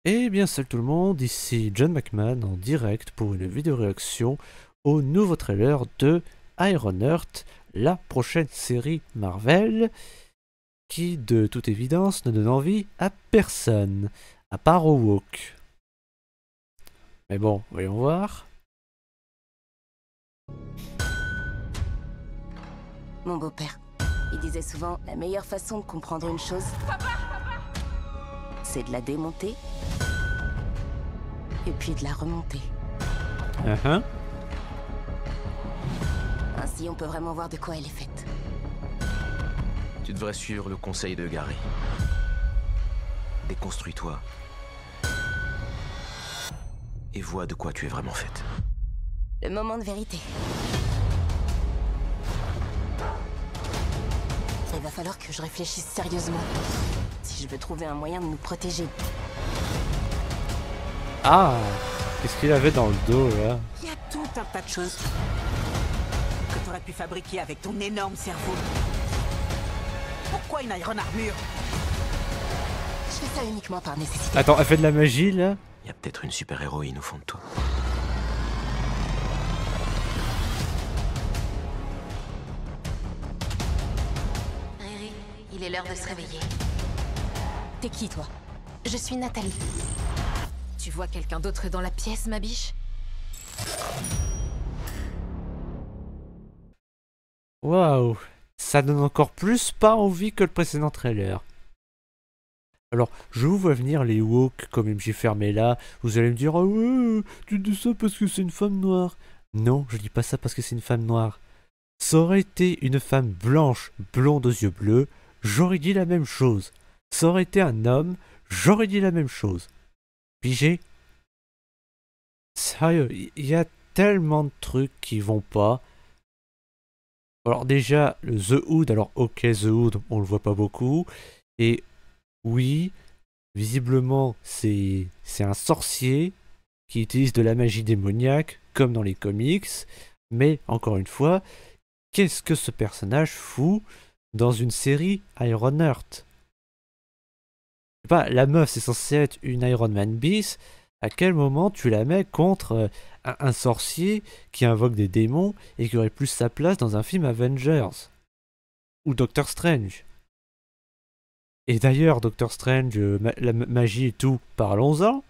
Eh bien salut tout le monde, ici John McMahon en direct pour une vidéo réaction au nouveau trailer de Ironheart, la prochaine série Marvel qui de toute évidence ne donne envie à personne, à part aux woke. Mais bon, voyons voir. Mon beau-père, il disait souvent la meilleure façon de comprendre une chose, c'est de la démonter et puis de la remonter. Ainsi, on peut vraiment voir de quoi elle est faite. Tu devrais suivre le conseil de Gary. Déconstruis-toi. Et vois de quoi tu es vraiment faite. Le moment de vérité. Il va falloir que je réfléchisse sérieusement si je veux trouver un moyen de nous protéger. Ah, qu'est-ce qu'il avait dans le dos là? Il y a tout un tas de choses que tu aurais pu fabriquer avec ton énorme cerveau. Pourquoi une Iron Armure? Je fais ça uniquement par nécessité. Attends, elle fait de la magie là? Il y a peut-être une super-héroïne au fond de toi. Riri, il est l'heure de se réveiller. T'es qui, toi? Je suis Nathalie. Tu vois quelqu'un d'autre dans la pièce, ma biche? Waouh, ça donne encore plus pas envie que le précédent trailer. Alors, je vous vois venir les woke comme MJ Fermé là, vous allez me dire « Ah ouais, tu dis ça parce que c'est une femme noire ». Non, je dis pas ça parce que c'est une femme noire. Ça aurait été une femme blanche, blonde aux yeux bleus, j'aurais dit la même chose. Ça aurait été un homme, j'aurais dit la même chose. Pigé? Sérieux, il y a tellement de trucs qui vont pas. Alors déjà, le The Hood, alors ok The Hood, on le voit pas beaucoup. Et oui, visiblement c'est un sorcier qui utilise de la magie démoniaque, comme dans les comics. Mais encore une fois, qu'est-ce que ce personnage fout dans une série Ironheart? Je sais pas, la meuf c'est censé être une Iron Man bis. À quel moment tu la mets contre un sorcier qui invoque des démons et qui aurait plus sa place dans un film Avengers ou Doctor Strange? Et d'ailleurs, Doctor Strange, la magie et tout, parlons-en.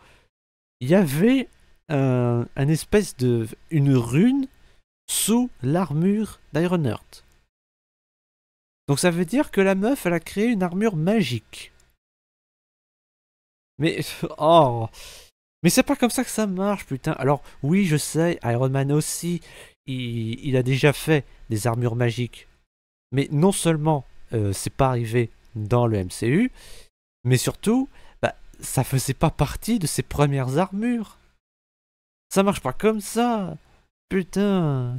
Il y avait un espèce de une rune sous l'armure d'Ironheart. Donc ça veut dire que la meuf, elle a créé une armure magique. Mais oh, mais c'est pas comme ça que ça marche, putain. Alors oui, je sais, Iron Man aussi, il a déjà fait des armures magiques. Mais non seulement c'est pas arrivé dans le MCU, mais surtout, bah, ça faisait pas partie de ses premières armures. Ça marche pas comme ça. Putain.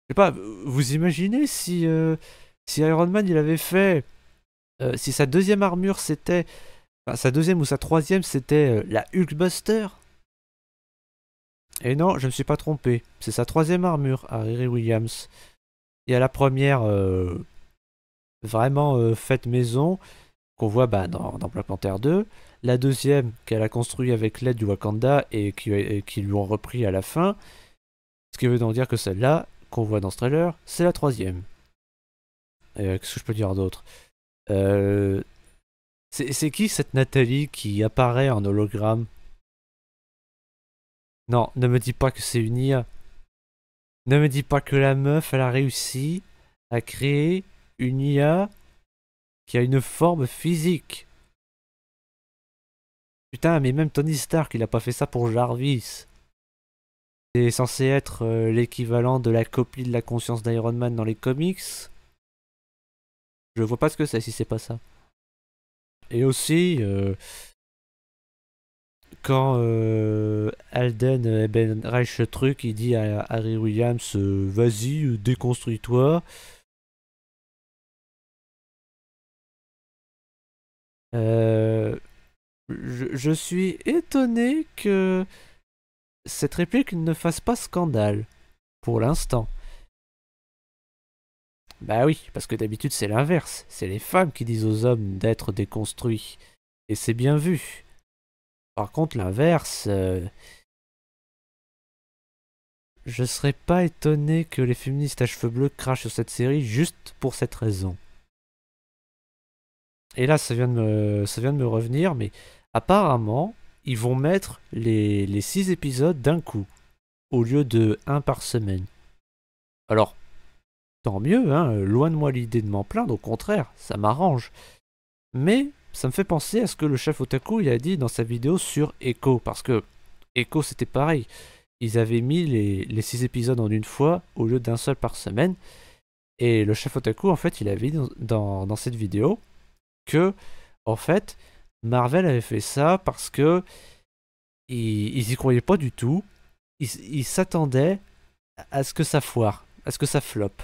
Je sais pas, vous imaginez si, si Iron Man il avait fait... si sa deuxième armure c'était... Enfin, sa deuxième ou sa troisième c'était la Hulkbuster. Et non, je me suis pas trompé. C'est sa troisième armure à Riri Williams. Il y a la première vraiment faite maison qu'on voit bah, dans Black Panther 2. La deuxième qu'elle a construite avec l'aide du Wakanda et qui lui ont repris à la fin. Ce qui veut donc dire que celle-là qu'on voit dans ce trailer, c'est la troisième. Qu'est-ce que je peux dire d'autre? C'est qui cette Nathalie qui apparaît en hologramme? Non, ne me dis pas que c'est une IA. Ne me dis pas que la meuf, elle a réussi à créer une IA qui a une forme physique. Putain, mais même Tony Stark, il a pas fait ça pour Jarvis. C'est censé être l'équivalent de la copie de la conscience d'Iron Man dans les comics. Je vois pas ce que c'est si c'est pas ça. Et aussi, quand Alden Ehrenreich truc, il dit à Harry Williams, vas-y, déconstruis-toi. Je suis étonné que cette réplique ne fasse pas scandale, pour l'instant. Bah oui, parce que d'habitude c'est l'inverse, c'est les femmes qui disent aux hommes d'être déconstruits. Et c'est bien vu. Par contre, l'inverse, je serais pas étonné que les féministes à cheveux bleus crachent sur cette série juste pour cette raison. Et là, ça vient de me revenir, mais apparemment, ils vont mettre les 6 épisodes d'un coup, au lieu de 1 par semaine. Alors, tant mieux, hein, loin de moi l'idée de m'en plaindre, au contraire, ça m'arrange. Mais ça me fait penser à ce que le chef Otaku il a dit dans sa vidéo sur Echo, parce que Echo c'était pareil. Ils avaient mis les 6 épisodes en une fois au lieu d'un seul par semaine. Et le chef Otaku, en fait, il avait dit dans cette vidéo que, en fait, Marvel avait fait ça parce que ils y croyaient pas du tout. Ils s'attendaient à ce que ça foire, à ce que ça floppe.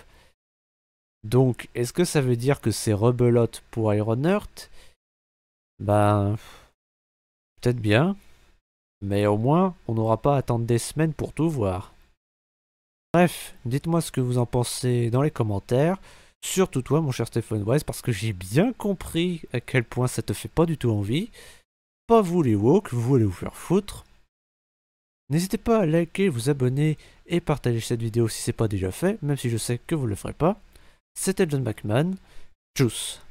Donc, est-ce que ça veut dire que c'est rebelote pour Ironheart? Ben, peut-être bien. Mais au moins, on n'aura pas à attendre des semaines pour tout voir. Bref, dites-moi ce que vous en pensez dans les commentaires. Surtout toi, mon cher Stephen Wise, parce que j'ai bien compris à quel point ça te fait pas du tout envie. Pas vous les woke, vous allez vous faire foutre. N'hésitez pas à liker, vous abonner et partager cette vidéo si c'est pas déjà fait, même si je sais que vous le ferez pas. C'était John McMahon. Tchuss.